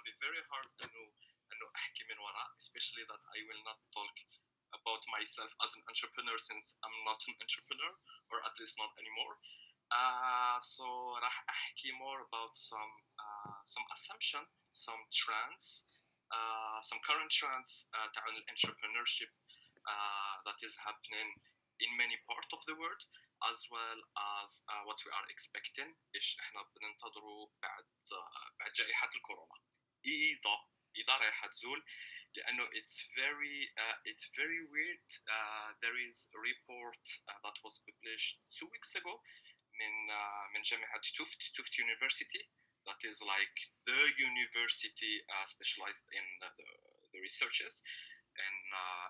be very hard إنه أحكي من وراء, especially that I will not talk about myself as an entrepreneur since I'm not an entrepreneur, or at least not anymore. So راح أحكي more about some assumption, some trends, some current trends تاع entrepreneurship that is happening in many parts of the world, as well as what we are expecting إيش إحنا بننتظره بعد جائحة الكورونا. إذا راح تزول, لأنه it's very weird. There is a report that was published 2 weeks ago من جامعة Tufts University, that is like the university specialized in the researches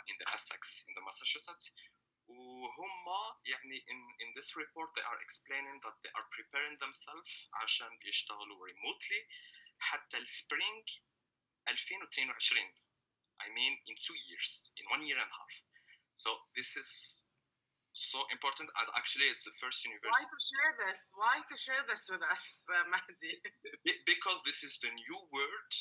in the Essex, in the Massachusetts. وهم يعني in this report they are explaining that they are preparing themselves عشان بيشتغلوا remotely حتى السبرينج 2022. I mean in 2 years, in 1 year and a half. So this is so important, and actually it's the first university. Why to share this with us, Mahdi? Because this is the new world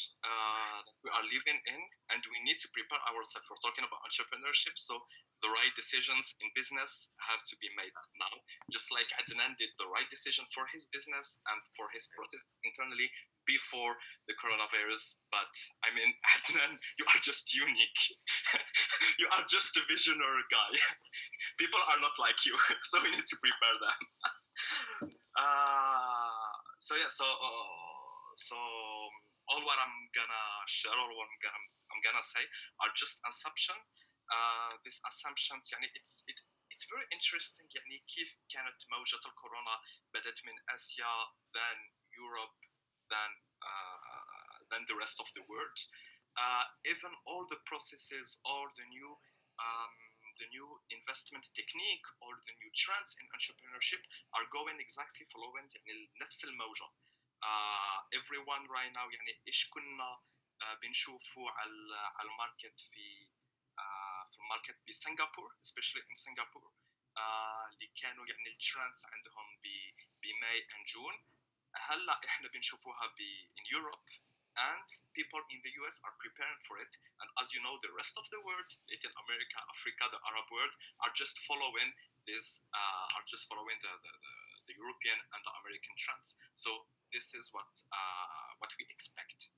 that we are living in, and we need to prepare ourselves. We're talking about entrepreneurship, so the right decisions in business have to be made now. Just like Adnan did the right decision for his business and for his process internally before the coronavirus. But I mean, Adnan, you are just unique. You are just a visionary guy. People are not like you, so we need to prepare them. So all what I'm gonna share, or what I'm gonna say, are just assumption. These assumptions يعني it's very interesting. يعني كيف كانت موجة الكورونا بدأت من آسيا, then Europe, then the rest of the world. Even all the processes, all the new investment technique, or the new trends in entrepreneurship are going exactly following يعني نفس الموجة. Everyone right now يعني إيش كنا بنشوفه على الماركت في الماركت بسنغافورة, especially in Singapore, اللي كانوا يعني الترندز عندهم بماي and June. هلا إحنا بنشوفوها in Europe, and people in the US are preparing for it. And as you know, the rest of the world, Latin America, Africa, the Arab world, are just following this, the European and the American trends. So this is what we expect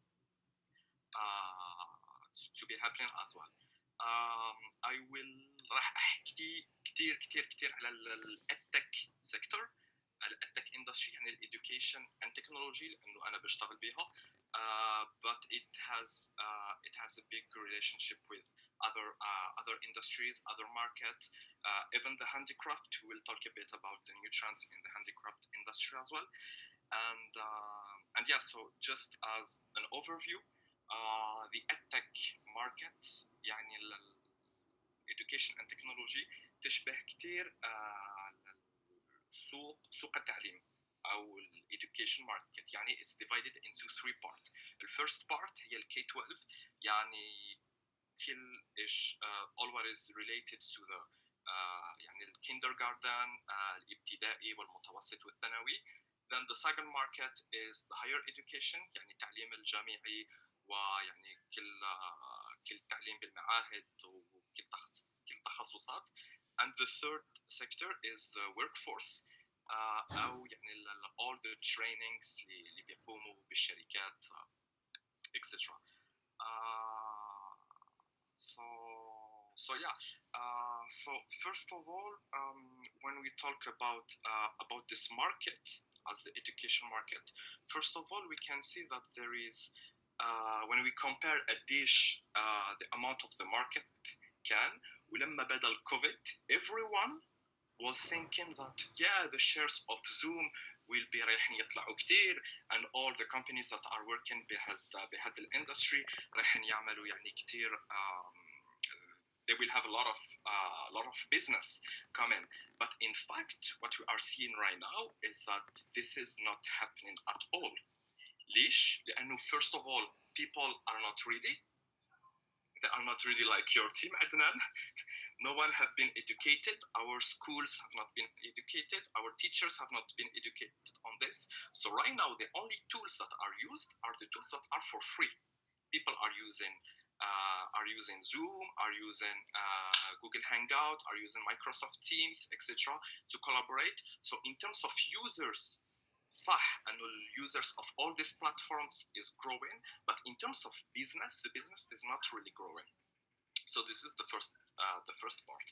to be happening as well. I will راح أحكي كتير على التك sector, التك industry, يعني education and technology, لأنه أنا بشتغل بيها. But it has a big relationship with other industries, other markets, even the handicraft. We will talk a bit about the new trends in the handicraft industry as well. And yeah, so just as an overview, the edtech market, يعني education and technology تشبه كتير سوق التعليم أو education market. يعني it's divided into 3 parts. The first part هي ال K-12, يعني كل إيش all what is related to the يعني ال kindergarten, الابتدائي والمتوسط والثانوي. Then the second market is the higher education, يعني التعليم الجامعي, ويعني كل التعليم بالمعاهد وكل تخصصات. And the third sector is the workforce, أو يعني all the trainings اللي بيقوموا بالشركات, etc. So yeah. So first of all, when we talk about this market as the education market, first of all we can see that there is, when we compare a dish, the amount of the market كان ولما بدأ الكوفيد, everyone was thinking that yeah, the shares of Zoom will be رايحين يطلعوا كتير, and all the companies that are working بهذا الindustry رايحين يعملوا يعني كتير, they will have a lot of business coming. But in fact, what we are seeing right now is that this is not happening at all. ليش؟ لأنه first of all, people are not ready. They are not really like your team, Adnan. No one have been educated. Our schools have not been educated. Our teachers have not been educated on this. So right now, the only tools that are used are the tools that are for free. people are using Zoom, are using Google Hangout, are using Microsoft Teams, etc. to collaborate. So in terms of users, صح انه users of all these platforms is growing, but in terms of business, the business is not really growing. So this is the first part.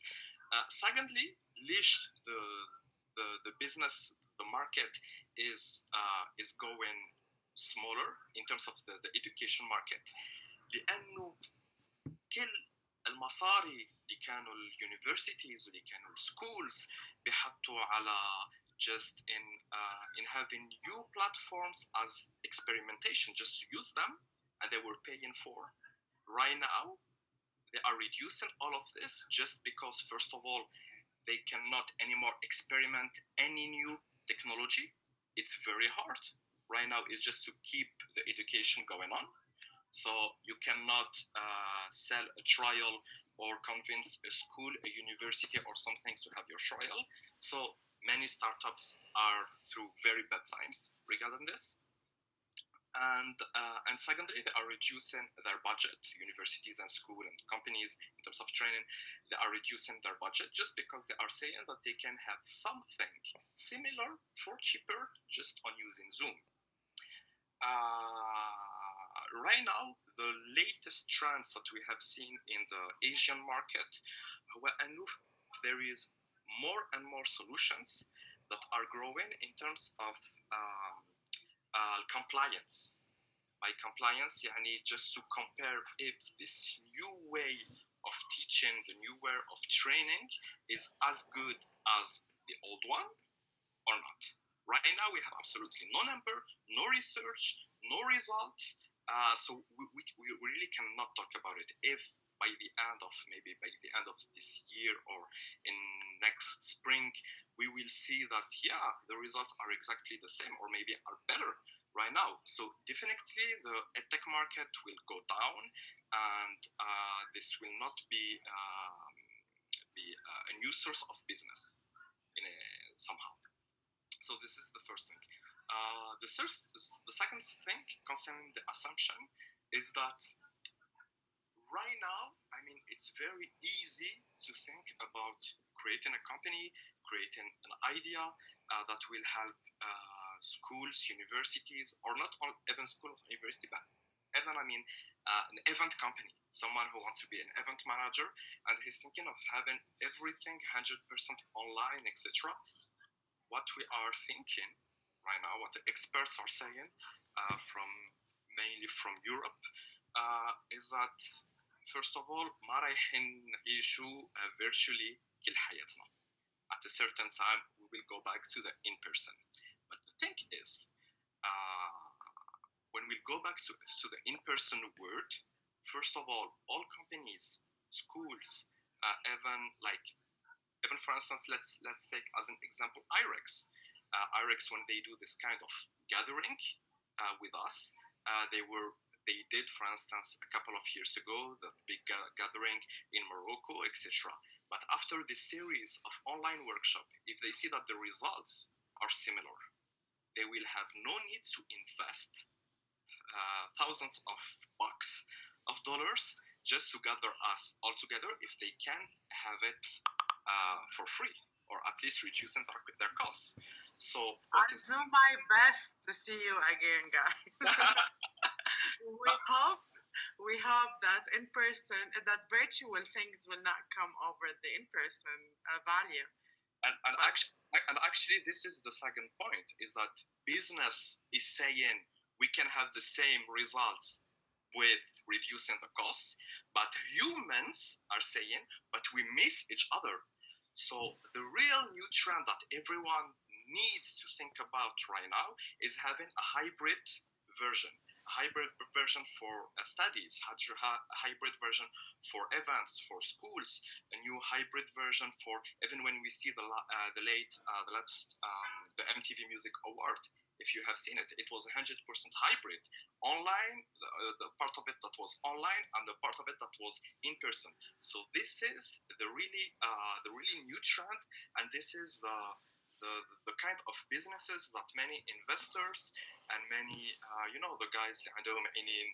Secondly, ليش the business, the market is going smaller in terms of the education market. لأنه كل المصاري اللي كانوا اليونيفرسيتيز واللي كانوا السكولز بيحطوا على just in having new platforms as experimentation, just to use them, and they were paying for. Right now, they are reducing all of this just because, first of all, they cannot anymore experiment any new technology. It's very hard. Right now, it's just to keep the education going on. So you cannot sell a trial or convince a school, a university, or something to have your trial. So many startups are through very bad times regarding this. And secondly, they are reducing their budget. Universities and school and companies, in terms of training, they are reducing their budget just because they are saying that they can have something similar for cheaper just on using Zoom. Right now, the latest trends that we have seen in the Asian market, there is more and more solutions that are growing in terms of compliance. By compliance, يعني just to compare if this new way of teaching, the new way of training is as good as the old one or not. Right now, we have absolutely no number, no research, no results. So we really cannot talk about it. If by the end of this year or in next spring, we will see that, yeah, the results are exactly the same or maybe are better right now. So definitely the edtech market will go down, and this will not be a new source of business somehow. So this is the first thing. The second thing concerning the assumption is that right now, it's very easy to think about creating a company, creating an idea that will help schools, universities, or not even school or university, but even an event company, someone who wants to be an event manager, and he's thinking of having everything 100% online, etc. What we are thinking right now, what the experts are saying, mainly from Europe, is that first of all, ما رايحين نعيشوا virtually كل حياتنا. At a certain time, we will go back to the in-person. But the thing is, when we go back to the in-person world, first of all companies, schools, even for instance, let's take as an example IREX. IREX, when they do this kind of gathering with us, they did, for instance, a couple of years ago, the big gathering in Morocco, etc. But after this series of online workshop, if they see that the results are similar, they will have no need to invest thousands of bucks of dollars just to gather us all together if they can have it for free, or at least reducing their costs. So I'll do my best to see you again, guys. we hope that in person, that virtual things will not come over the in-person value. And actually, this is the second point, is that business is saying we can have the same results with reducing the costs, but humans are saying, but we miss each other. So the real new trend that everyone needs to think about right now is having a hybrid version. A hybrid version for studies, a hybrid version for events, for schools, a new hybrid version for even when we see the MTV Music Award. If you have seen it, it was 100% hybrid. Online, the part of it that was online, and the part of it that was in person. So this is the really new trend, and this is the kind of businesses that many investors and many the guys اللي عندهم عينين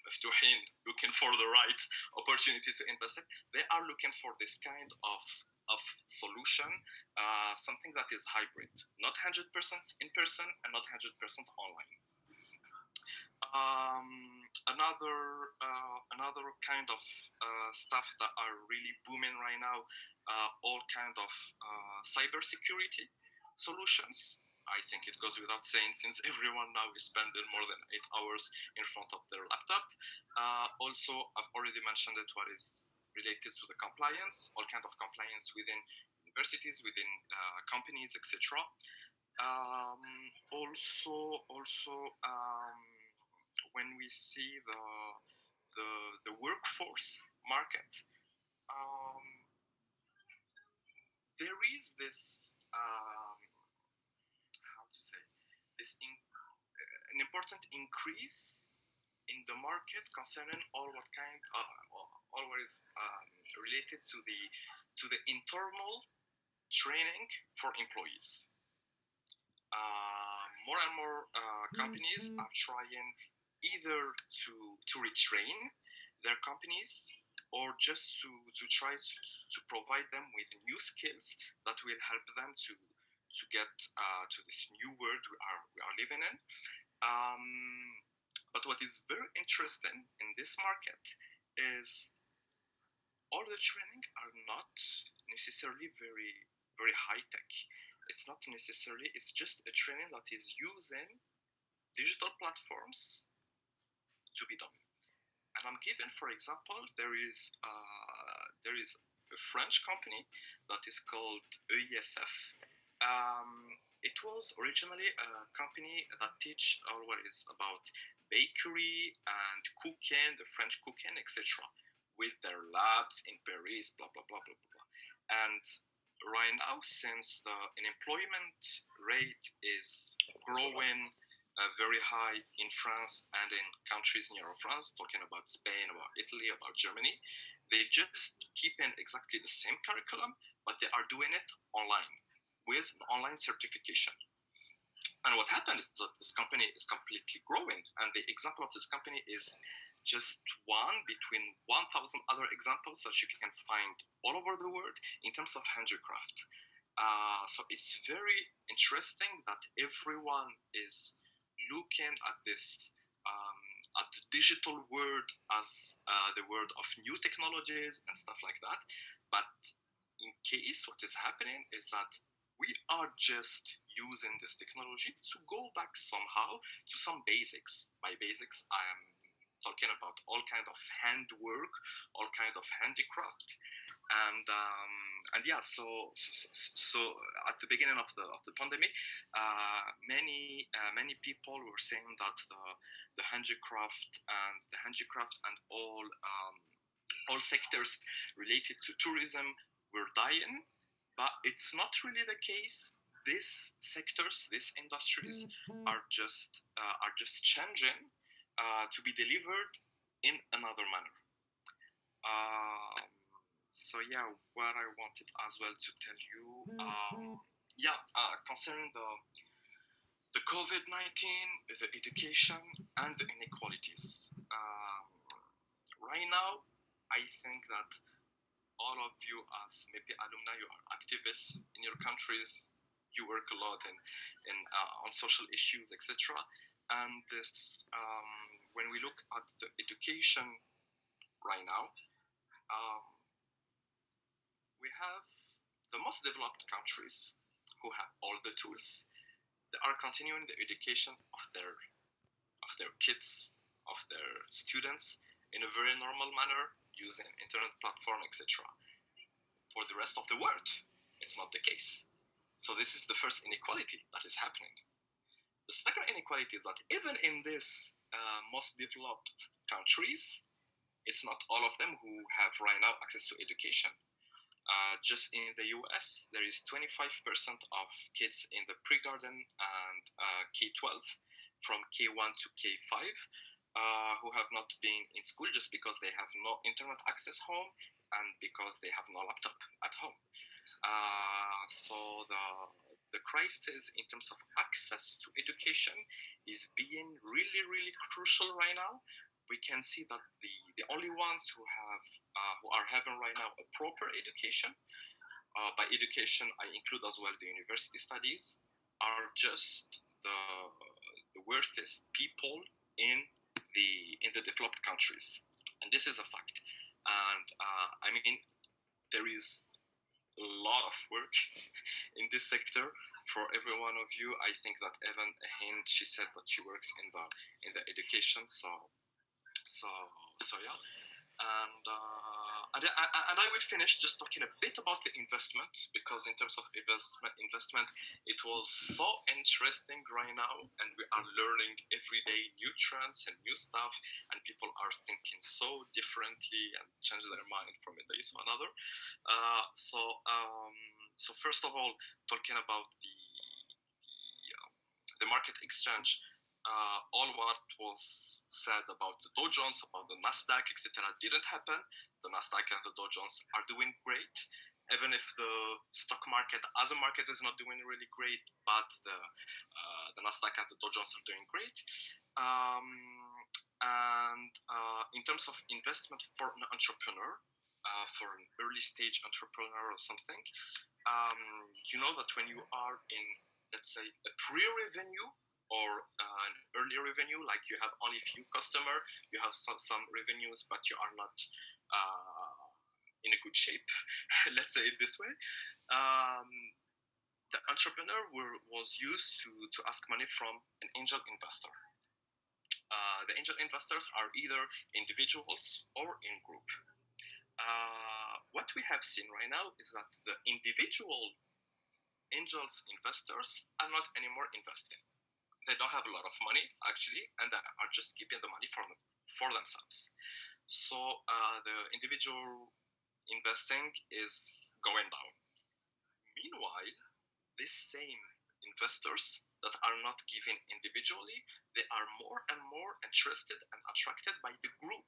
مفتوحين, looking for the right opportunity to invest in. They are looking for this kind of solution, something that is hybrid, not 100% in person and not 100% online. Another kind of stuff that are really booming right now, all kind of cybersecurity solutions. I think it goes without saying, since everyone now is spending more than 8 hours in front of their laptop. Also, I've already mentioned it, what is related to the compliance, all kind of compliance within universities, within companies, etc. Also, when we see the workforce market, there is this how to say this an important increase in the market concerning all what is related to the internal training for employees. More and more companies are trying either to retrain their companies or just to try to provide them with new skills that will help them to get to this new world we are living in. But what is very interesting in this market is all the training are not necessarily very high tech. It's not necessarily, it's just a training that is using digital platforms to be done. And I'm giving, for example, there is a French company that is called EISF. It was originally a company that teach all what is about bakery and cooking, the French cooking, etc., with their labs in Paris, blah blah blah blah blah. And right now, since the unemployment rate is growing very high in France and in countries near France, talking about Spain, about Italy, about Germany, they just keep in exactly the same curriculum, but they are doing it online with an online certification. And what happened is that this company is completely growing, and the example of this company is just one between 1,000 other examples that you can find all over the world in terms of handicraft. So it's very interesting that everyone is looking at this at the digital world as the world of new technologies and stuff like that. But in case what is happening is that we are just using this technology to go back somehow to some basics. By basics, I am talking about all kind of handwork, all kind of handicraft, and yeah. So at the beginning of the pandemic, many people were saying that the handicraft and all sectors related to tourism were dying, but it's not really the case. These sectors, these industries are just changing to be delivered in another manner. So yeah, what I wanted as well to tell you, concerning the COVID-19, the education and the inequalities. Right now, I think that all of you as MEPI alumni, you are activists in your countries. You work a lot in on social issues, etc. And this, when we look at the education right now, we have the most developed countries who have all the tools. They are continuing the education of their kids, of their students in a very normal manner using internet platform, etc. For the rest of the world, it's not the case. So this is the first inequality that is happening. The second inequality is that even in these most developed countries, it's not all of them who have right now access to education. Just in the US, there is 25% of kids in the pre-garden and K-12 from K1 to K5 who have not been in school just because they have no internet access home and because they have no laptop at home. So the crisis in terms of access to education is being really, really crucial right now. we can see that the only ones who are having right now a proper education, by education I include as well the university studies, are just the worthiest people in the developed countries, and this is a fact. And I mean, there is a lot of work in this sector for every one of you. I think that even Hind, she said that she works in the education, so so yeah. And I will finish just talking a bit about the investment, because in terms of investment, it was so interesting right now, and we are learning every day new trends and new stuff, and people are thinking so differently and change their mind from a day to another. So first of all, talking about the market exchange, all what was said about the Dow Jones, about the Nasdaq, etc., didn't happen. The Nasdaq and the Dow Jones are doing great, even if the stock market as a market is not doing really great, but the Nasdaq and the Dow Jones are doing great. And in terms of investment for an entrepreneur, for an early stage entrepreneur or something, you know that when you are in, let's say, a pre-revenue or an early revenue, like you have only few customer, you have some revenues, but you are not in a good shape, let's say it this way. The entrepreneur was used to ask money from an angel investor. The angel investors are either individuals or in group. What we have seen right now is that the individual angels investors are not anymore investing. They don't have a lot of money actually, and they are just keeping the money for themselves. So the individual investing is going down. Meanwhile, these same investors that are not giving individually, they are more and more interested and attracted by the group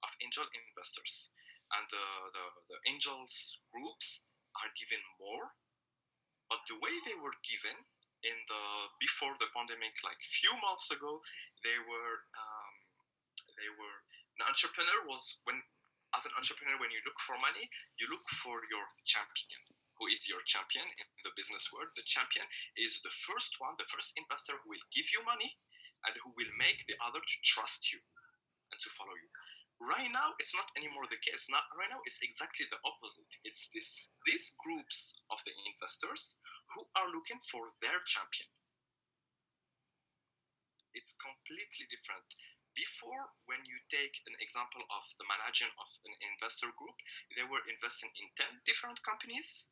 of angel investors. And the angels groups are given more, but the way they were given before the pandemic, like few months ago, they were an entrepreneur was when as an entrepreneur, when you look for money, you look for your champion. Who is your champion in the business world? The champion is the first one, the first investor who will give you money and who will make the other to trust you and to follow you. Right now, it's not anymore the case. Right now, it's exactly the opposite. It's these groups of the investors who are looking for their champion. It's completely different. Before, when you take an example of the managing of an investor group, they were investing in 10 different companies.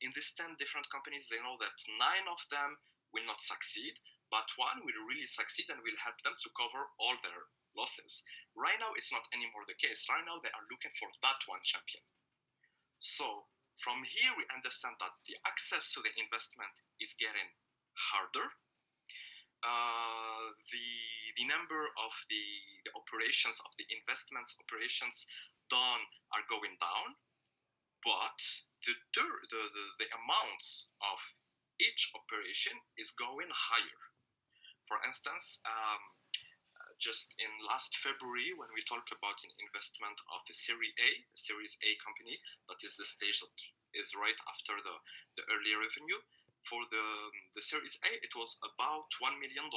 In these 10 different companies, they know that 9 of them will not succeed, but one will really succeed and will help them to cover all their losses. Right now, it's not anymore the case. Right now, they are looking for that one champion. So from here, we understand that the access to the investment is getting harder. The number of the operations of the investments operations done are going down, but the amounts of each operation is going higher. For instance, just in last February, when we talk about an investment of a Series A company, that is the stage that is right after the early revenue. For the Series A, it was about $1 million.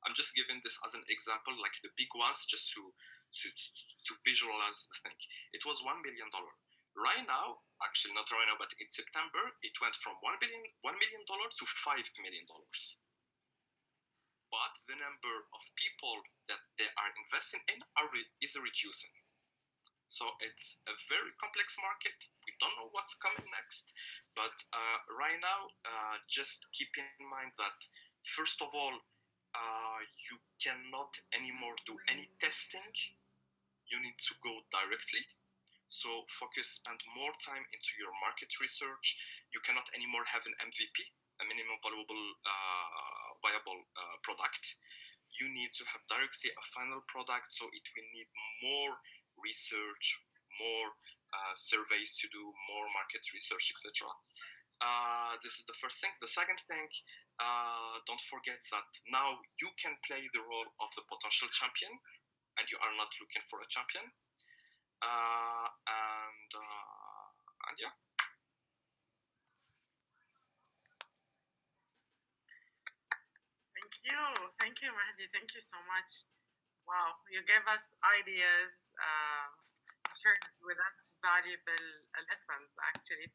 I'm just giving this as an example, like the big ones, just to visualize the thing. It was $1 million. Right now, actually not right now, but in September, it went from $1 million to $5 million. But the number of people that they are investing in is reducing. So it's a very complex market. We don't know what's coming next. But right now, just keep in mind that, first of all, you cannot anymore do any testing. You need to go directly. So spend more time into your market research. You cannot anymore have an MVP, a minimum viable product. You need to have directly a final product, so it will need more research, more surveys to do, more market research, etc. This is the first thing. The second thing, don't forget that now you can play the role of the potential champion, and you are not looking for a champion. And yeah. Thank you, Mahdi. Thank you so much. Wow, you gave us ideas, shared with us valuable lessons, actually.